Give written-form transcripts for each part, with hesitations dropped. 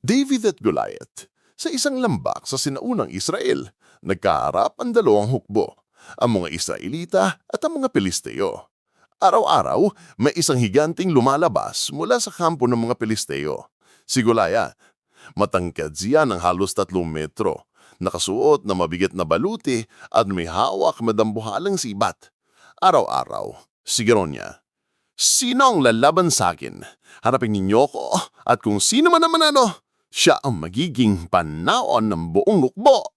David at Goliath. Sa isang lambak sa sinaunang Israel, nagkaharap ang dalawang hukbo, ang mga Israelita at ang mga Pilisteo. Araw-araw, may isang higanting lumalabas mula sa kampo ng mga Pilisteo. Si Goliath, matangkad siya ng halos 3 metro, nakasuot na mabigat na baluti at may hawak madambuhalang sibat. Araw-araw, sigaw niya, "Sino ang lalaban sa akin? Harapin ninyo ko at kung sino man ang manalo, siya ang magiging panaon ng buong hukbo."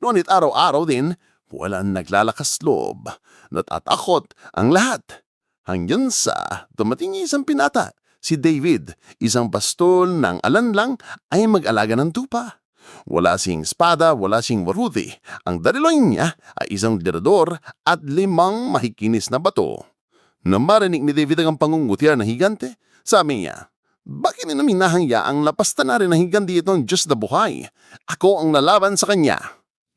Ngunit araw-araw din, walang naglalakas loob. Natatakot ang lahat. Hanggang sa dumating isang pinata, si David, isang pastol ng alanlang ay mag-alaga ng tupa. Wala siyang espada, wala siyang waruti. Ang daliloy niya ay isang tirador at 5 mahikinis na bato. Nang marinig ni David ang pangungutya ng higante, sabi niya, "Bakit inaminahangyaang lapastan na rin ng higante itong Diyos na buhay? Ako ang lalaban sa kanya."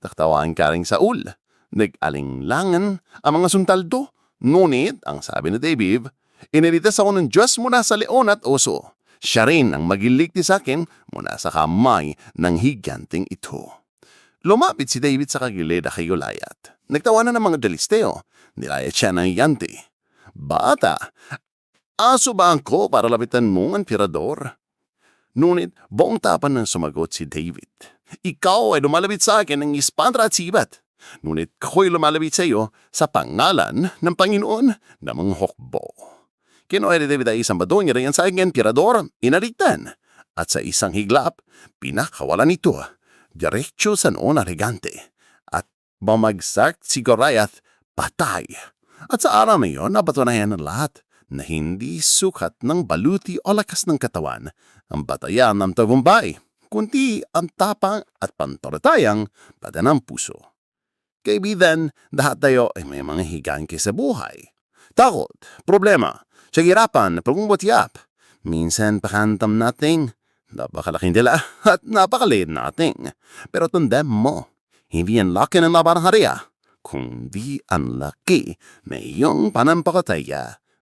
Taktawaan ka rin Saul. Nag-alinglangan ang mga sundalo. Ngunit, ang sabi ni David, "Inilitas ako ng Diyos mula sa leon at oso. Siya rin ang magiligtas sa akin mula sa kamay ng higanteng ito." Lumapit si David sa kagilid kay Goliath. Nagtawanan ng mga Dalisteo. Nilayat siya ng higante. "Bata, aso ba ako para lapitan mo ang emperador?" Ngunit buong tapan ng sumagot si David, "Ikaw ay lumalapit sa akin ng espada at sibat. Ngunit ako'y lumalapit sa iyo sa pangalan ng Panginoon ng mga hukbo." Kinuha ni David ay isang badong iriyan sa aking emperador, inalitan, at sa isang higlap, pinakawalan ito, diretsyo sa noon ng higante, at bumagsak si Goliath patay. At sa araw na iyon, napatunayan ng lahat na hindi sukat ng baluti o lakas ng katawan ang batayan ng tagumpay, kundi ang tapang at pantaratayang bata ng puso. Kaibigan, lahat tayo ay may mga higante sa buhay. Takot, problema, sagirapan, pagmumutiyap. Minsan pakantam nating napakalaking dila at napakaliit nating. Pero tandaan mo, hindi ang laki ng laban ng hariya, kundi ang laki na iyong panampalataya